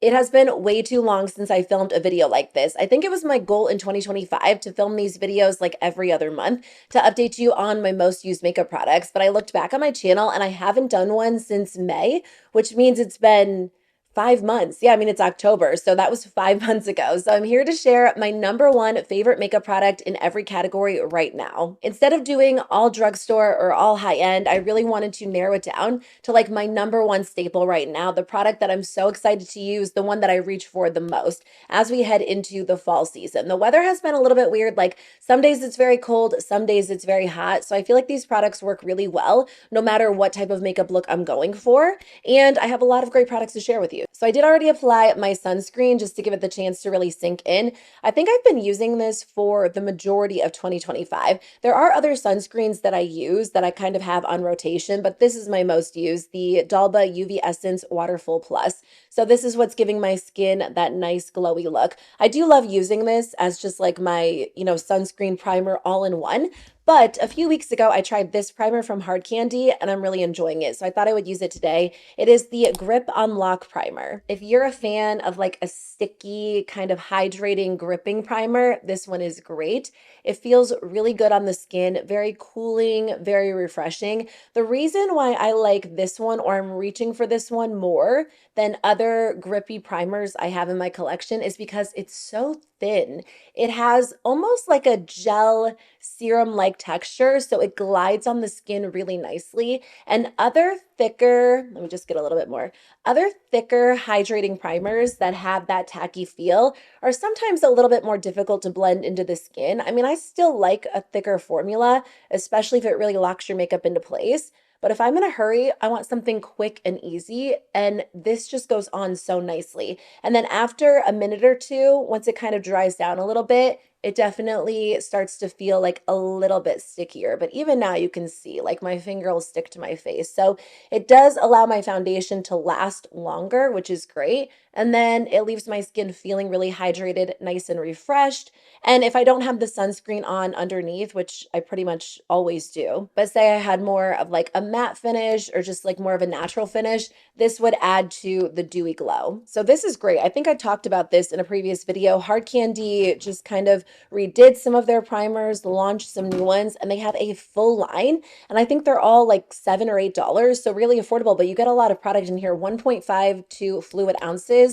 It has been way too long since I filmed a video like this. I think it was my goal in 2025 to film these videos like every other month to update you on my most used makeup products. But I looked back on my channel and I haven't done one since May, which means it's been 5 months. Yeah, I mean, it's October, so that was 5 months ago. So I'm here to share my number one favorite makeup product in every category right now. Instead of doing all drugstore or all high end, I really wanted to narrow it down to like my number one staple right now, the product that I'm so excited to use, the one that I reach for the most as we head into the fall season. The weather has been a little bit weird. Like some days it's very cold, some days it's very hot. So I feel like these products work really well no matter what type of makeup look I'm going for. And I have a lot of great products to share with you. So I did already apply my sunscreen just to give it the chance to really sink in. I think I've been using this for the majority of 2025. There are other sunscreens that I use that I kind of have on rotation, but this is my most used, the Dalba UV Essence Waterfull Plus. So this is what's giving my skin that nice glowy look. I do love using this as just like my, sunscreen primer all in one. But a few weeks ago, I tried this primer from Hard Candy and I'm really enjoying it. So I thought I would use it today. It is the Grip Unlock Primer. If you're a fan of like a sticky, kind of hydrating, gripping primer, this one is great. It feels really good on the skin, very cooling, very refreshing. The reason why I like this one, or I'm reaching for this one more than other grippy primers I have in my collection, is because it's so thin. It has almost like a gel serum-like texture, so it glides on the skin really nicely. And other thicker, let me just get a little bit more, other thicker hydrating primers that have that tacky feel are sometimes a little bit more difficult to blend into the skin. I mean, I still like a thicker formula, especially if it really locks your makeup into place. But if I'm in a hurry, I want something quick and easy, and this just goes on so nicely. And then after a minute or two, once it kind of dries down a little bit, it definitely starts to feel like a little bit stickier. But even now you can see like my finger will stick to my face. So it does allow my foundation to last longer, which is great. And then it leaves my skin feeling really hydrated, nice and refreshed. And if I don't have the sunscreen on underneath, which I pretty much always do, but say I had more of like a matte finish or just like more of a natural finish, this would add to the dewy glow. So this is great. I think I talked about this in a previous video. Hard Candy just kind of redid some of their primers, launched some new ones, and they have a full line. And I think they're all like $7 or $8, so really affordable, but you get a lot of product in here, 1.5 to fluid ounces.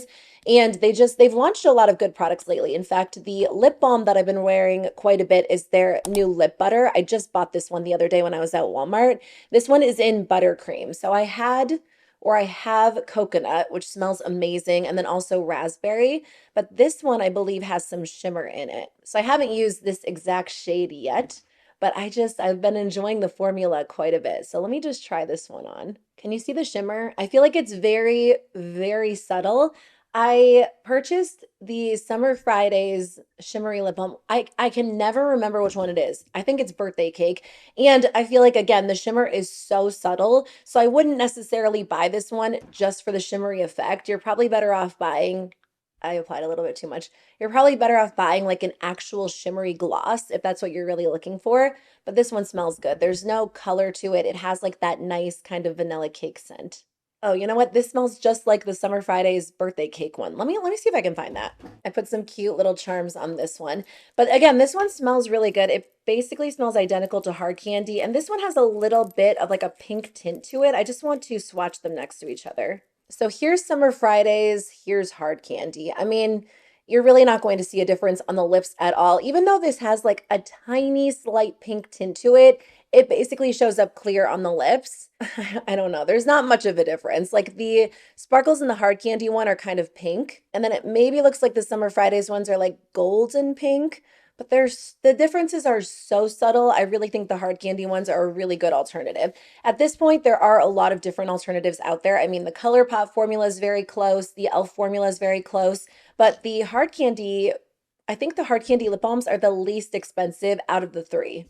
And they've launched a lot of good products lately. In fact, the lip balm that I've been wearing quite a bit is their new lip butter. I just bought this one the other day when I was at Walmart. This one is in buttercream. So I have coconut, which smells amazing, and then also raspberry. But this one, I believe, has some shimmer in it. So I haven't used this exact shade yet, but I've been enjoying the formula quite a bit. So let me just try this one on. Can you see the shimmer? I feel like it's very, very subtle. I purchased the Summer Fridays shimmery lip balm. I can never remember which one it is. I think it's Birthday Cake. And I feel like, again, the shimmer is so subtle. So I wouldn't necessarily buy this one just for the shimmery effect. You're probably better off buying, I applied a little bit too much. You're probably better off buying like an actual shimmery gloss if that's what you're really looking for. But this one smells good. There's no color to it. It has like that nice kind of vanilla cake scent. Oh, you know what? This smells just like the Summer Fridays Birthday Cake one. Let me see if I can find that. I put some cute little charms on this one. But again, this one smells really good. It basically smells identical to Hard Candy, and this one has a little bit of like a pink tint to it. I just want to swatch them next to each other. So here's Summer Fridays, here's Hard Candy. I mean, you're really not going to see a difference on the lips at all. Even though this has like a tiny slight pink tint to it, it basically shows up clear on the lips. I don't know. There's not much of a difference. Like the sparkles in the Hard Candy one are kind of pink, and then it maybe looks like the Summer Fridays ones are like golden pink, but the differences are so subtle. I really think the Hard Candy ones are a really good alternative. At this point, there are a lot of different alternatives out there. I mean, the ColourPop formula is very close. The e.l.f. formula is very close, but the Hard Candy, I think the Hard Candy lip balms are the least expensive out of the three.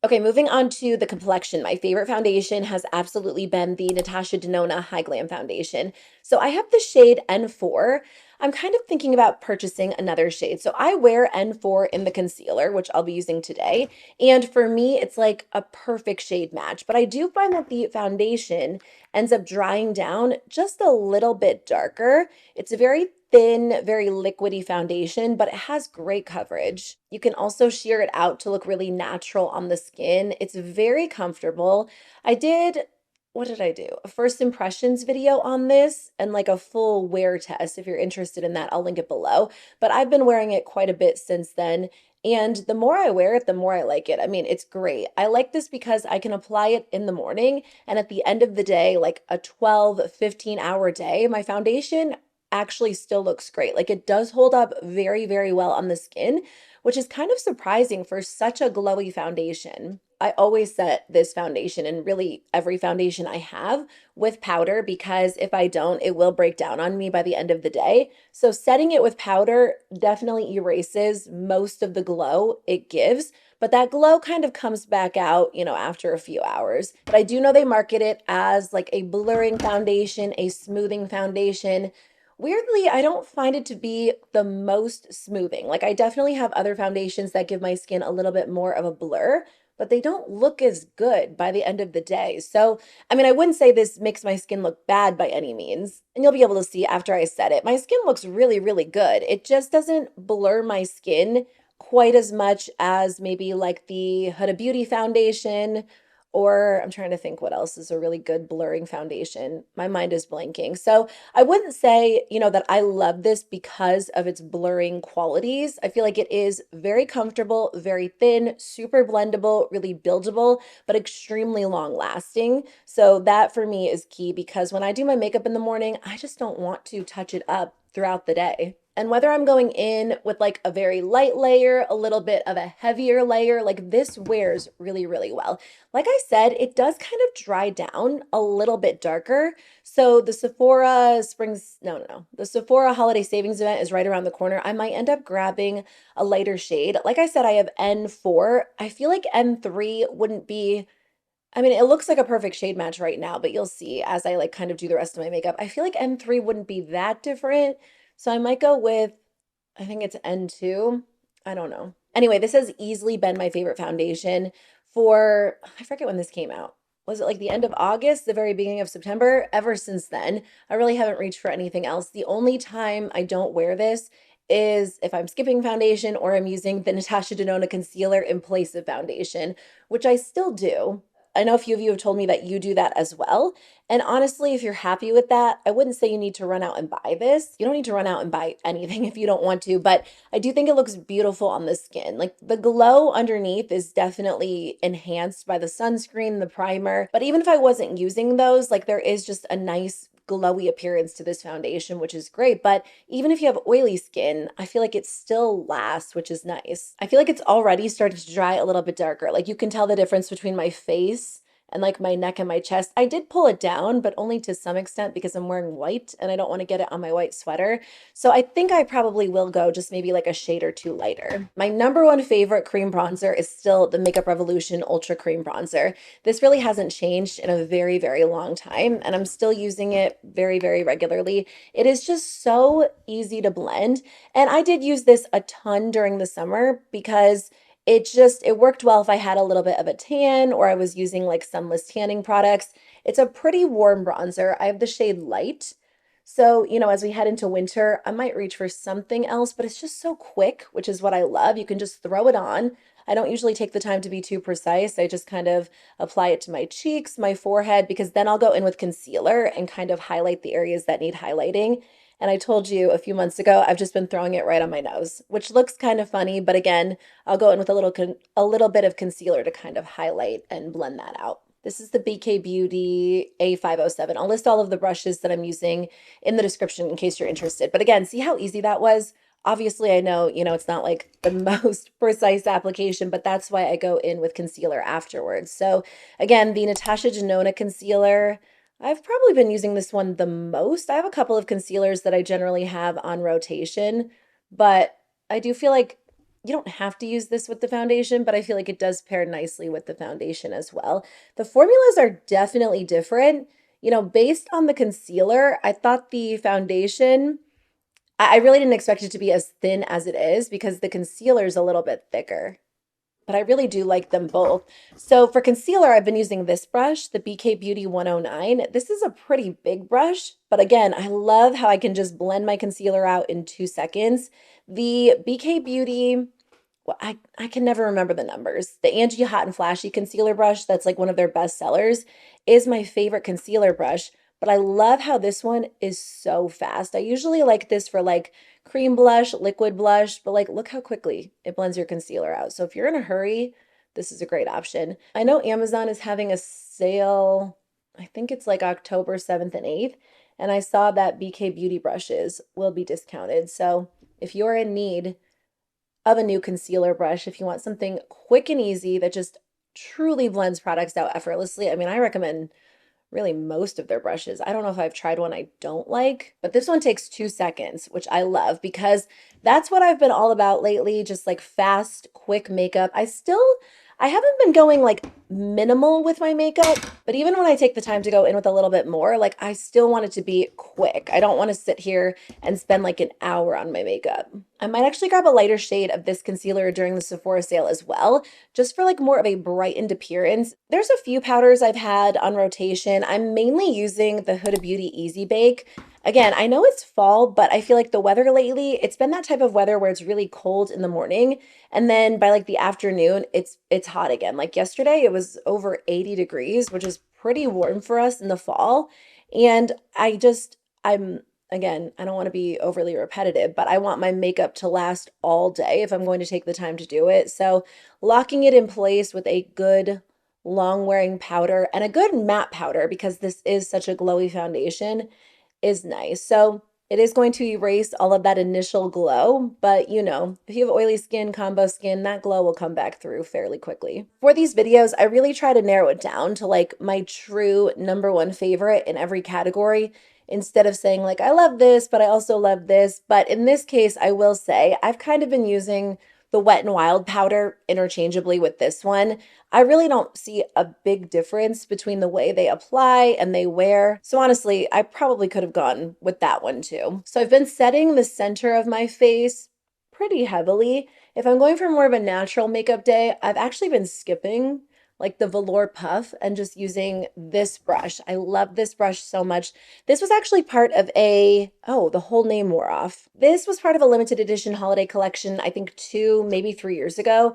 Okay, moving on to the complexion. My favorite foundation has absolutely been the Natasha Denona Hy-Glam foundation. So I have the shade N4. I'm kind of thinking about purchasing another shade. So I wear N4 in the concealer, which I'll be using today. And for me, it's like a perfect shade match. But I do find that the foundation ends up drying down just a little bit darker. It's very thin, very liquidy foundation, but it has great coverage. You can also sheer it out to look really natural on the skin. It's very comfortable. I did, what did I do? A first impressions video on this and like a full wear test. If you're interested in that, I'll link it below. But I've been wearing it quite a bit since then. And the more I wear it, the more I like it. I mean, it's great. I like this because I can apply it in the morning, and at the end of the day, like a 12, 15-hour day, my foundation actually still looks great. Like it does hold up very, very well on the skin, which is kind of surprising for such a glowy foundation. I always set this foundation and really every foundation I have with powder because if I don't, it will break down on me by the end of the day. So setting it with powder definitely erases most of the glow it gives, but that glow kind of comes back out, after a few hours. But I do know they market it as like a blurring foundation, a smoothing foundation. Weirdly, I don't find it to be the most smoothing. Like I definitely have other foundations that give my skin a little bit more of a blur, but they don't look as good by the end of the day. So, I mean, I wouldn't say this makes my skin look bad by any means. And you'll be able to see after I set it, my skin looks really, really good. It just doesn't blur my skin quite as much as maybe like the Huda Beauty foundation, or I'm trying to think what else is a really good blurring foundation. My mind is blanking. So I wouldn't say, that I love this because of its blurring qualities. I feel like it is very comfortable, very thin, super blendable, really buildable, but extremely long lasting. So that for me is key because when I do my makeup in the morning, I just don't want to touch it up throughout the day. And whether I'm going in with like a very light layer, a little bit of a heavier layer, like this wears really, really well. Like I said, it does kind of dry down a little bit darker. So the the Sephora holiday savings event is right around the corner. I might end up grabbing a lighter shade. Like I said, I have N4. I feel like N3 wouldn't be, I mean, it looks like a perfect shade match right now, but you'll see as I like kind of do the rest of my makeup. I feel like N3 wouldn't be that different. So I might go with, I think it's N2. I don't know. Anyway, this has easily been my favorite foundation for, I forget when this came out. Was it like the end of August, the very beginning of September? Ever since then, I really haven't reached for anything else. The only time I don't wear this is if I'm skipping foundation or I'm using the Natasha Denona concealer in place of foundation, which I still do. I know a few of you have told me that you do that as well. And honestly, if you're happy with that, I wouldn't say you need to run out and buy this. You don't need to run out and buy anything if you don't want to, but I do think it looks beautiful on the skin. Like the glow underneath is definitely enhanced by the sunscreen, the primer. But even if I wasn't using those, like there is just a nice glowy appearance to this foundation, which is great. But even if you have oily skin, I feel like it still lasts, which is nice. I feel like it's already starting to dry a little bit darker. Like you can tell the difference between my face and like my neck and my chest. I did pull it down, but only to some extent because I'm wearing white and I don't want to get it on my white sweater. So I think I probably will go just maybe like a shade or two lighter. My number one favorite cream bronzer is still the Makeup Revolution Ultra Cream Bronzer. This really hasn't changed in a very, very long time, and I'm still using it very, very regularly. It is just so easy to blend. And I did use this a ton during the summer because it worked well if I had a little bit of a tan or I was using like sunless tanning products. It's a pretty warm bronzer. I have the shade Light. So, as we head into winter, I might reach for something else, but it's just so quick, which is what I love. You can just throw it on. I don't usually take the time to be too precise. I just kind of apply it to my cheeks, my forehead, because then I'll go in with concealer and kind of highlight the areas that need highlighting. And I told you a few months ago, I've just been throwing it right on my nose, which looks kind of funny. But again, I'll go in with a little bit of concealer to kind of highlight and blend that out. This is the BK Beauty A507. I'll list all of the brushes that I'm using in the description in case you're interested. But again, see how easy that was? Obviously, I know, it's not like the most precise application, but that's why I go in with concealer afterwards. So again, the Natasha Denona concealer, I've probably been using this one the most. I have a couple of concealers that I generally have on rotation, but I do feel like you don't have to use this with the foundation, but I feel like it does pair nicely with the foundation as well. The formulas are definitely different. Based on the concealer, I thought the foundation, I really didn't expect it to be as thin as it is because the concealer is a little bit thicker. but I really do like them both. So for concealer, I've been using this brush, the BK Beauty 109. This is a pretty big brush, but again, I love how I can just blend my concealer out in 2 seconds. The BK Beauty, well, I can never remember the numbers. The Angie Hot and Flashy concealer brush, that's like one of their best sellers, is my favorite concealer brush. But I love how this one is so fast. I usually like this for like cream blush, liquid blush, but like look how quickly it blends your concealer out. So if you're in a hurry, this is a great option. I know Amazon is having a sale. I think it's like October 7th and 8th. And I saw that BK Beauty brushes will be discounted. So if you're in need of a new concealer brush, if you want something quick and easy that just truly blends products out effortlessly, I mean, I recommend really most of their brushes. I don't know if I've tried one I don't like, but this one takes 2 seconds, which I love because that's what I've been all about lately, just like fast, quick makeup. I haven't been going like minimal with my makeup, but even when I take the time to go in with a little bit more, like I still want it to be quick. I don't want to sit here and spend like an hour on my makeup. I might actually grab a lighter shade of this concealer during the Sephora sale as well, just for like more of a brightened appearance. There's a few powders I've had on rotation. I'm mainly using the Huda Beauty Easy Bake. Again, I know it's fall, but I feel like the weather lately, it's been that type of weather where it's really cold in the morning, and then by like the afternoon, it's hot again. Like yesterday, it was over 80 degrees, which is pretty warm for us in the fall. And I'm again, I don't want to be overly repetitive, but I want my makeup to last all day if I'm going to take the time to do it. So locking it in place with a good long wearing powder and a good matte powder, because this is such a glowy foundation, is nice. So it is going to erase all of that initial glow, but you know, if you have oily skin, combo skin, that glow will come back through fairly quickly. For these videos, I really try to narrow it down to like my true #1 favorite in every category, instead of saying like, I love this, but I also love this. But in this case, I will say I've kind of been using the Wet n Wild powder interchangeably with this one. I really don't see a big difference between the way they apply and they wear. So honestly, I probably could have gone with that one too. So I've been setting the center of my face pretty heavily. If I'm going for more of a natural makeup day, I've actually been skipping like the velour puff and just using this brush. I love this brush so much. This was actually part of oh, the whole name wore off. This was part of a limited edition holiday collection, I think 2, maybe 3 years ago.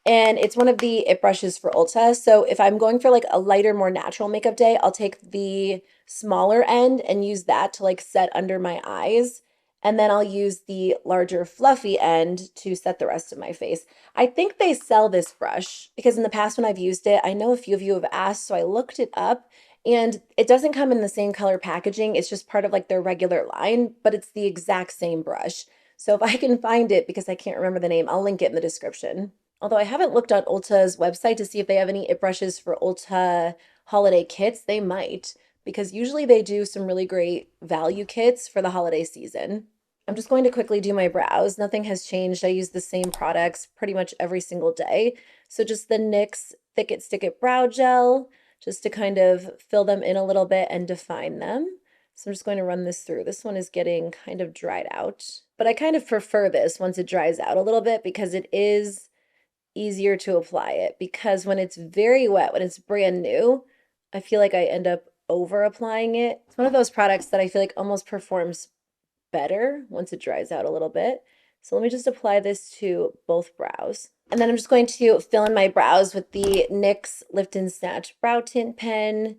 And it's one of the It brushes for Ulta. So if I'm going for like a lighter, more natural makeup day, I'll take the smaller end and use that to like set under my eyes. And then I'll use the larger fluffy end to set the rest of my face. I think they sell this brush because in the past when I've used it, I know a few of you have asked, so I looked it up, and it doesn't come in the same color packaging. It's just part of like their regular line, but it's the exact same brush. So if I can find it, because I can't remember the name, I'll link it in the description. Although I haven't looked on Ulta's website to see if they have any It brushes for Ulta holiday kits. They might, because usually they do some really great value kits for the holiday season. I'm just going to quickly do my brows. Nothing has changed. I use the same products pretty much every single day. So just the NYX Thick It Stick It Brow Gel, just to kind of fill them in a little bit and define them. So I'm just going to run this through. This one is getting kind of dried out, but I kind of prefer this once it dries out a little bit because it is easier to apply it, because when it's very wet, when it's brand new, I feel like I end up over applying it. It's one of those products that I feel like almost performs better once it dries out a little bit. So let me just apply this to both brows. And then I'm just going to fill in my brows with the NYX Lift and Snatch Brow Tint Pen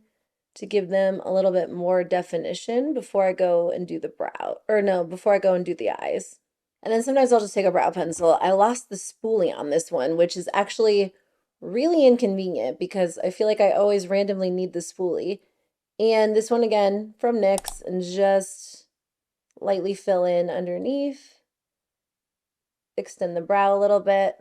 to give them a little bit more definition before I go and do the brow, or no, before I go and do the eyes. And then sometimes I'll just take a brow pencil. I lost the spoolie on this one, which is actually really inconvenient because I feel like I always randomly need the spoolie. And this one again from NYX, and just lightly fill in underneath, extend the brow a little bit.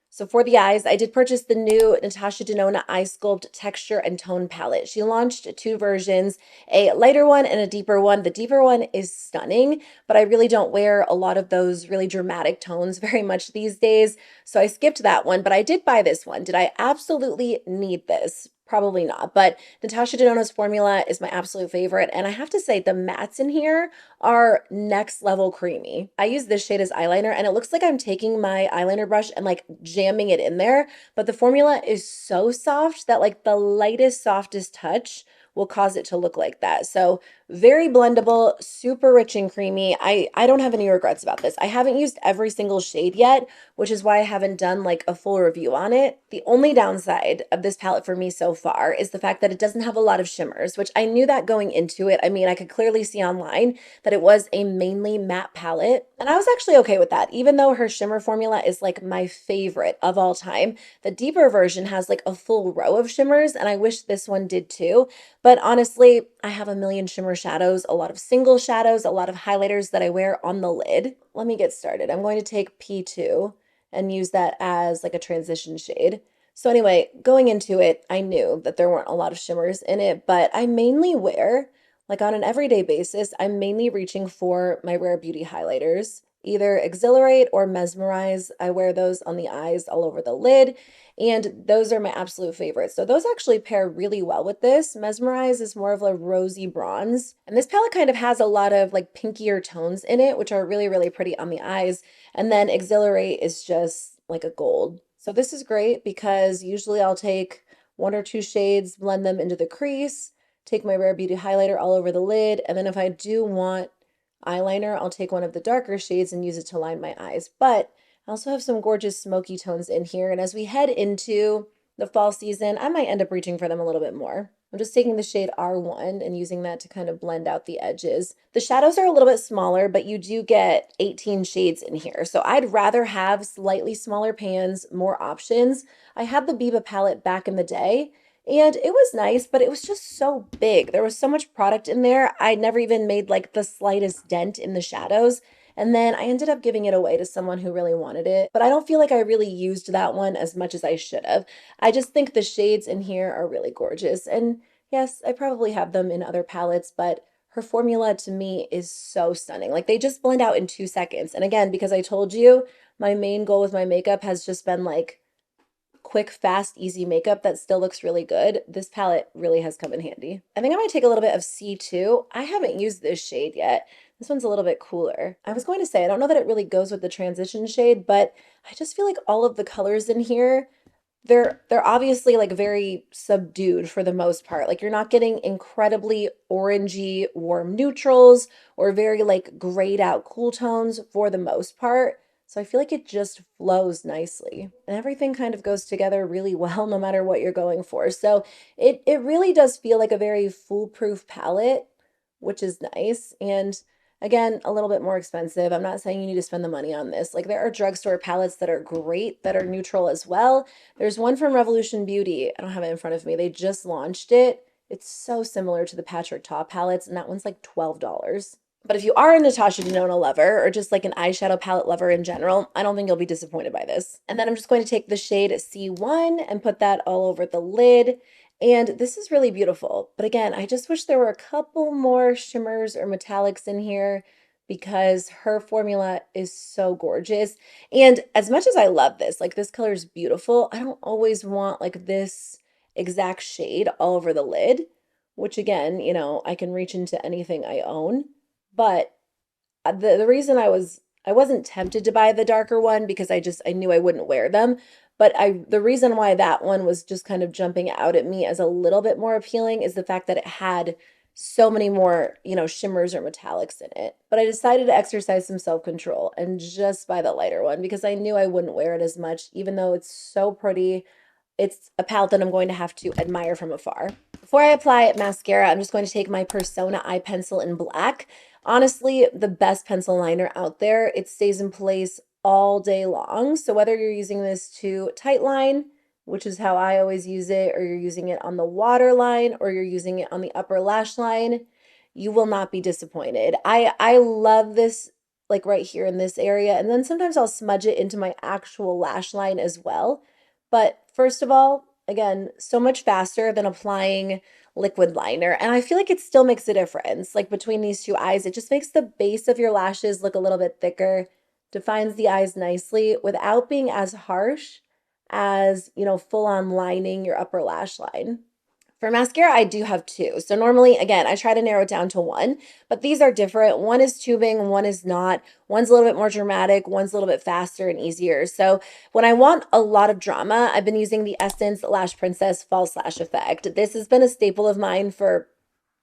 So for the eyes, I did purchase the new Natasha Denona Eye Sculpt Texture and Tone Palette. She launched 2 versions, a lighter one and a deeper one. The deeper one is stunning, but I really don't wear a lot of those really dramatic tones very much these days, so I skipped that one, but I did buy this one. Did I absolutely need this? Probably not, but Natasha Denona's formula is my absolute favorite. And I have to say, the mattes in here are next level creamy. I use this shade as eyeliner, and it looks like I'm taking my eyeliner brush and like jamming it in there. But the formula is so soft that like the lightest, softest touch will cause it to look like that. So very blendable, super rich and creamy. I don't have any regrets about this. I haven't used every single shade yet, which is why I haven't done like a full review on it. The only downside of this palette for me so far is the fact that it doesn't have a lot of shimmers, which I knew that going into it. I mean, I could clearly see online that it was a mainly matte palette, and I was actually okay with that. Even though her shimmer formula is like my favorite of all time, the deeper version has like a full row of shimmers, and I wish this one did too. But honestly, I have a million shimmer shadows, a lot of single shadows, a lot of highlighters that I wear on the lid. Let me get started. I'm going to take P2 and use that as like a transition shade. So anyway, going into it, I knew that there weren't a lot of shimmers in it, but I mainly wear, like on an everyday basis, I'm mainly reaching for my Rare Beauty highlighters, either Exhilarate or Mesmerize. I wear those on the eyes all over the lid, and those are my absolute favorites. So those actually pair really well with this. Mesmerize is more of a rosy bronze, and this palette kind of has a lot of like pinkier tones in it, which are really, really pretty on the eyes. And then Exhilarate is just like a gold. So this is great because usually I'll take one or two shades, blend them into the crease, take my Rare Beauty highlighter all over the lid, and then if I do want eyeliner, I'll take one of the darker shades and use it to line my eyes. But I also have some gorgeous smoky tones in here, and as we head into the fall season, I might end up reaching for them a little bit more. I'm just taking the shade R1 and using that to kind of blend out the edges. The shadows are a little bit smaller, but you do get 18 shades in here. So I'd rather have slightly smaller pans, more options. I had the Biba palette back in the day, and it was nice, but it was just so big. There was so much product in there. I never even made like the slightest dent in the shadows. And then I ended up giving it away to someone who really wanted it. But I don't feel like I really used that one as much as I should have. I just think the shades in here are really gorgeous. And yes, I probably have them in other palettes, but her formula to me is so stunning. Like they just blend out in 2 seconds. And again, because I told you, my main goal with my makeup has just been like quick, fast, easy makeup that still looks really good. This palette really has come in handy. I think I might take a little bit of C2. I haven't used this shade yet. This one's a little bit cooler. I was going to say, I don't know that it really goes with the transition shade, but I just feel like all of the colors in here, they're obviously like very subdued for the most part. Like you're not getting incredibly orangey warm neutrals or very like grayed out cool tones for the most part. So I feel like it just flows nicely and everything kind of goes together really well no matter what you're going for. So it really does feel like a very foolproof palette, which is nice. And again, a little bit more expensive. I'm not saying you need to spend the money on this. Like there are drugstore palettes that are great, that are neutral as well. There's one from Revolution Beauty. I don't have it in front of me. They just launched it. It's so similar to the Patrick Ta palettes, and that one's like $12. But if you are a Natasha Denona lover or just like an eyeshadow palette lover in general, I don't think you'll be disappointed by this. And then I'm just going to take the shade C1 and put that all over the lid. And this is really beautiful. But again, I just wish there were a couple more shimmers or metallics in here because her formula is so gorgeous. And as much as I love this, like this color is beautiful, I don't always want like this exact shade all over the lid, which again, you know, I can reach into anything I own. But the reason I wasn't tempted to buy the darker one because I knew I wouldn't wear them. But the reason why that one was just kind of jumping out at me as a little bit more appealing is the fact that it had so many more, you know, shimmers or metallics in it. But I decided to exercise some self-control and just buy the lighter one because I knew I wouldn't wear it as much, even though it's so pretty. It's a palette that I'm going to have to admire from afar. Before I apply mascara, I'm just going to take my Persona eye pencil in black. Honestly, the best pencil liner out there. It stays in place all day long. So whether you're using this to tight line, which is how I always use it, or you're using it on the waterline, or you're using it on the upper lash line, you will not be disappointed. I love this like right here in this area. And then sometimes I'll smudge it into my actual lash line as well. But first of all, again, so much faster than applying liquid liner. And I feel like it still makes a difference. Like between these two eyes, it just makes the base of your lashes look a little bit thicker, defines the eyes nicely without being as harsh as, you know, full on lining your upper lash line. For mascara, I do have two. So normally, again, I try to narrow it down to one, but these are different. One is tubing, one is not. One's a little bit more dramatic, one's a little bit faster and easier. So when I want a lot of drama, I've been using the Essence Lash Princess False Lash Effect. This has been a staple of mine for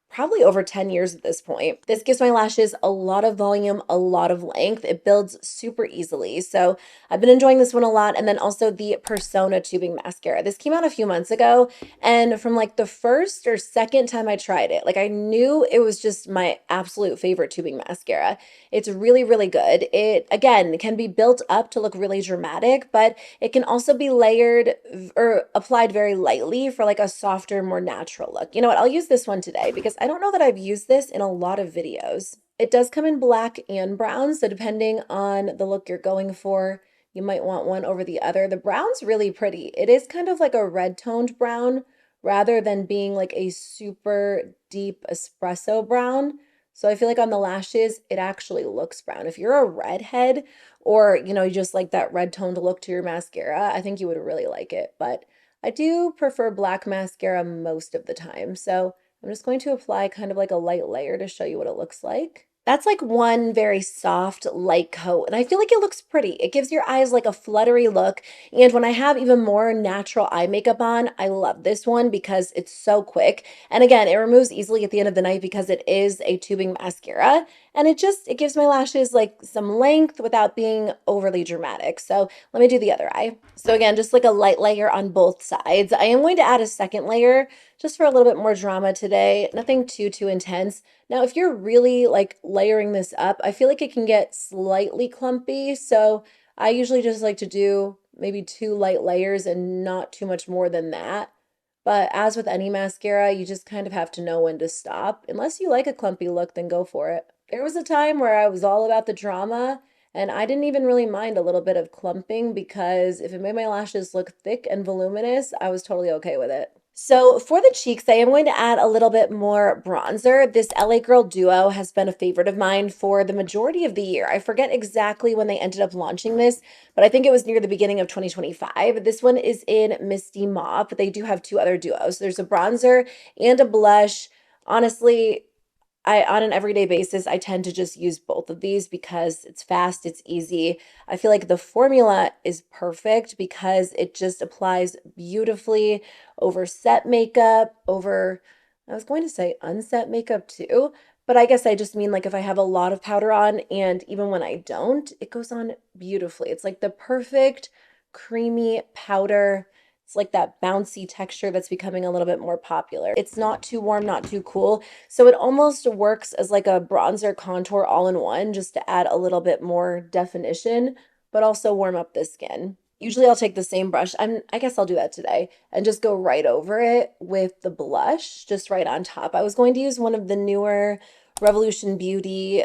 probably over 10 years at this point. This gives my lashes a lot of volume, a lot of length. It builds super easily. So I've been enjoying this one a lot. And then also the Persona Tubing Mascara. This came out a few months ago. And from like the first or second time I tried it, like I knew it was just my absolute favorite tubing mascara. It's really, really good. It, again, can be built up to look really dramatic, but it can also be layered or applied very lightly for like a softer, more natural look. You know what? I'll use this one today because I don't know that I've used this in a lot of videos. It does come in black and brown, so depending on the look you're going for, you might want one over the other. The brown's really pretty. It is kind of like a red toned brown rather than being like a super deep espresso brown. So I feel like on the lashes, it actually looks brown. If you're a redhead or, you know, you just like that red toned look to your mascara, I think you would really like it. But I do prefer black mascara most of the time. So I'm just going to apply kind of like a light layer to show you what it looks like. That's like one very soft, light coat, and I feel like it looks pretty. It gives your eyes like a fluttery look, and when I have even more natural eye makeup on, I love this one because it's so quick. And again, it removes easily at the end of the night because it is a tubing mascara, and it gives my lashes like some length without being overly dramatic. So let me do the other eye. So again, just like a light layer on both sides. I am going to add a second layer just for a little bit more drama today. Nothing too intense. Now, if you're really like layering this up, I feel like it can get slightly clumpy. So I usually just like to do maybe 2 light layers and not too much more than that. But as with any mascara, you just kind of have to know when to stop. Unless you like a clumpy look, then go for it. There was a time where I was all about the drama and I didn't even really mind a little bit of clumping because if it made my lashes look thick and voluminous, I was totally okay with it. So for the cheeks, I am going to add a little bit more bronzer. This LA Girl Duo has been a favorite of mine for the majority of the year. I forget exactly when they ended up launching this, but I think it was near the beginning of 2025. This one is in Misty Mauve, but they do have two other duos. There's a bronzer and a blush. Honestly, on an everyday basis, I tend to just use both of these because it's fast, it's easy. I feel like the formula is perfect because it just applies beautifully over set makeup, over, I was going to say unset makeup too, but I guess I just mean like if I have a lot of powder on and even when I don't, it goes on beautifully. It's like the perfect creamy powder. It's like that bouncy texture that's becoming a little bit more popular. It's not too warm, not too cool. So it almost works as like a bronzer contour all in one, just to add a little bit more definition, but also warm up the skin. Usually I'll take the same brush, I guess I'll do that today, and just go right over it with the blush, just right on top. I was going to use one of the newer Revolution Beauty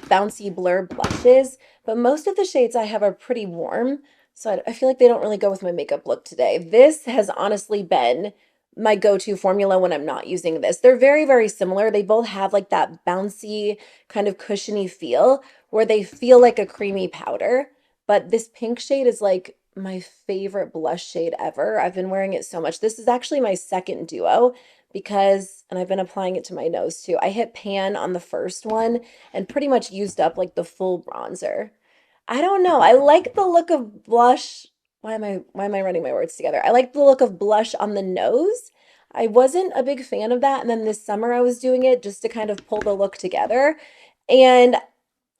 Bouncy Blur blushes, but most of the shades I have are pretty warm. So I feel like they don't really go with my makeup look today. This has honestly been my go-to formula when I'm not using this. They're very similar. They both have like that bouncy kind of cushiony feel where they feel like a creamy powder. But this pink shade is like my favorite blush shade ever. I've been wearing it so much. This is actually my second duo because, and I've been applying it to my nose too. I hit pan on the first one and pretty much used up like the full bronzer. I don't know. I like the look of blush. Why am I running my words together? I like the look of blush on the nose. I wasn't a big fan of that. And then this summer I was doing it just to kind of pull the look together. And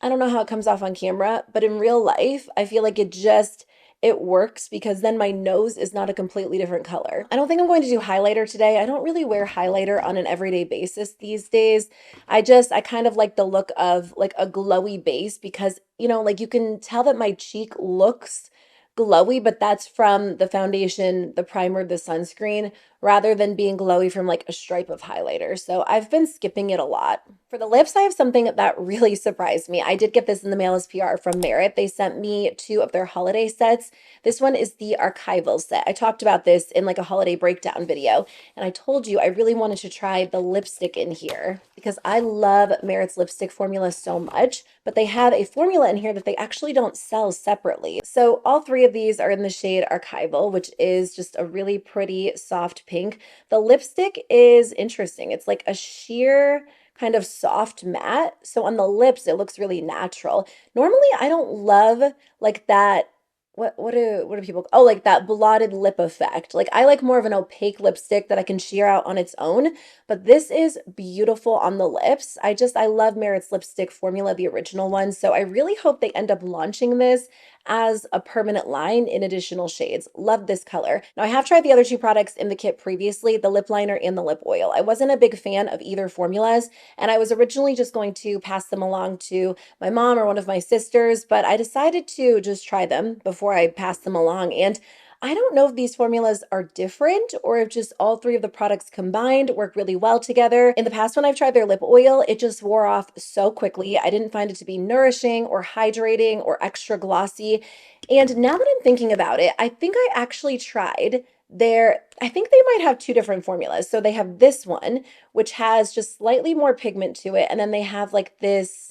I don't know how it comes off on camera, but in real life, I feel like it works because then my nose is not a completely different color. I don't think I'm going to do highlighter today. I don't really wear highlighter on an everyday basis these days. I kind of like the look of like a glowy base because, you know, like you can tell that my cheek looks glowy, but that's from the foundation, the primer, the sunscreen, rather than being glowy from like a stripe of highlighter. So I've been skipping it a lot. For the lips, I have something that really surprised me. I did get this in the mail as PR from Merit. They sent me 2 of their holiday sets. This one is the Archival set. I talked about this in like a holiday breakdown video, and I told you I really wanted to try the lipstick in here because I love Merit's lipstick formula so much, but they have a formula in here that they actually don't sell separately. So all 3 of of these are in the shade Archival, which is just a really pretty soft pink. The lipstick is interesting. It's like a sheer kind of soft matte. So on the lips, it looks really natural. Normally, I don't love like that. What do people, oh, like that blotted lip effect. Like I like more of an opaque lipstick that I can sheer out on its own, but this is beautiful on the lips. I love Merit's lipstick formula, the original one. So I really hope they end up launching this as a permanent line in additional shades. Love this color. Now I have tried the other two products in the kit previously, the lip liner and the lip oil. I wasn't a big fan of either formulas, and I was originally just going to pass them along to my mom or one of my sisters, but I decided to just try them before I pass them along. And I don't know if these formulas are different or if just all three of the products combined work really well together. In the past, when I've tried their lip oil, it just wore off so quickly. I didn't find it to be nourishing or hydrating or extra glossy. And now that I'm thinking about it, I think I actually tried I think they might have two different formulas. So they have this one, which has just slightly more pigment to it. And then they have like this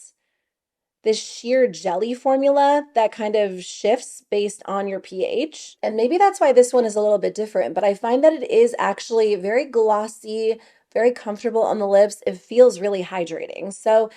sheer jelly formula that kind of shifts based on your pH. And maybe that's why this one is a little bit different, but I find that it is actually very glossy, very comfortable on the lips. It feels really hydrating. So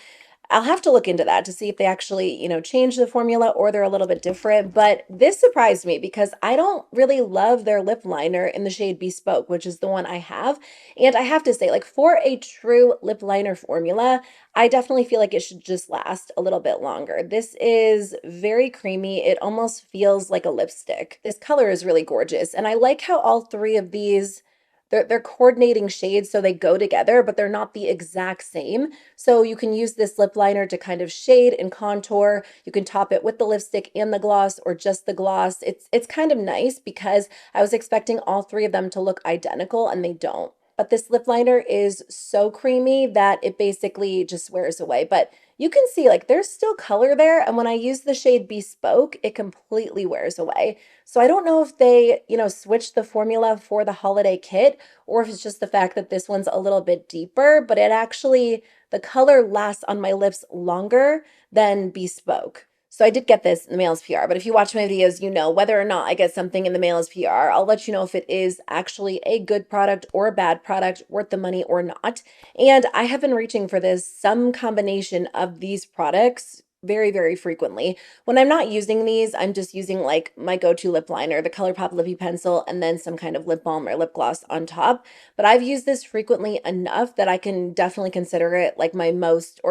I'll have to look into that to see if they actually, change the formula or they're a little bit different. But this surprised me because I don't really love their lip liner in the shade Bespoke, which is the one I have. And I have to say, like, for a true lip liner formula, I definitely feel like it should just last a little bit longer. This is very creamy. It almost feels like a lipstick. This color is really gorgeous. And I like how all three of these they're coordinating shades so they go together, but they're not the exact same. So you can use this lip liner to kind of shade and contour. You can top it with the lipstick and the gloss or just the gloss. It's kind of nice because I was expecting all three of them to look identical and they don't. But this lip liner is so creamy that it basically just wears away. But you can see like there's still color there. And when I use the shade Bespoke, it completely wears away. So I don't know if they, switched the formula for the holiday kit or if it's just the fact that this one's a little bit deeper, but the color lasts on my lips longer than Bespoke. So I did get this in the mail as PR, but if you watch my videos, whether or not I get something in the mail as PR, I'll let you know if it is actually a good product or a bad product, worth the money or not. And I have been reaching for some combination of these products very, very frequently. When I'm not using these, I'm just using like my go-to lip liner, the ColourPop Lippie pencil, and then some kind of lip balm or lip gloss on top. But I've used this frequently enough that I can definitely consider it like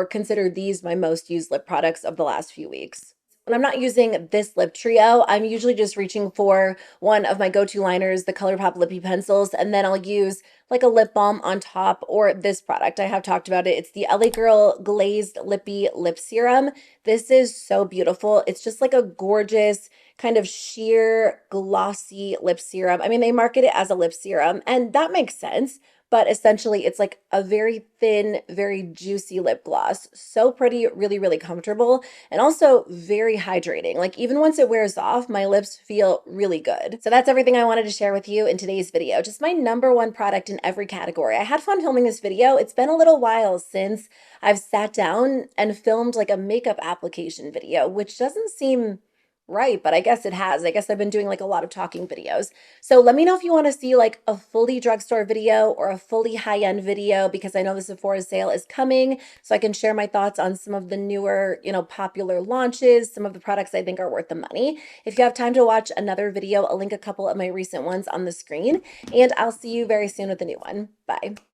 consider these my most used lip products of the last few weeks. When I'm not using this lip trio, I'm usually just reaching for one of my go-to liners, the ColourPop Lippie pencils, and then I'll use like a lip balm on top or this product. I have talked about it. It's the LA Girl Glazed Lippie Lip Serum. This is so beautiful. It's just like a gorgeous kind of sheer glossy lip serum. I mean, they market it as a lip serum, and that makes sense. But essentially, it's like a very thin, very juicy lip gloss. So pretty, really, really comfortable, and also very hydrating. Like even once it wears off, my lips feel really good. So that's everything I wanted to share with you in today's video. Just my number one product in every category. I had fun filming this video. It's been a little while since I've sat down and filmed like a makeup application video, which doesn't seem right, but I guess it has. I guess I've been doing like a lot of talking videos. So let me know if you want to see like a fully drugstore video or a fully high-end video, because I know the Sephora sale is coming, so I can share my thoughts on some of the newer, popular launches, some of the products I think are worth the money. If you have time to watch another video, I'll link a couple of my recent ones on the screen, and I'll see you very soon with a new one. Bye.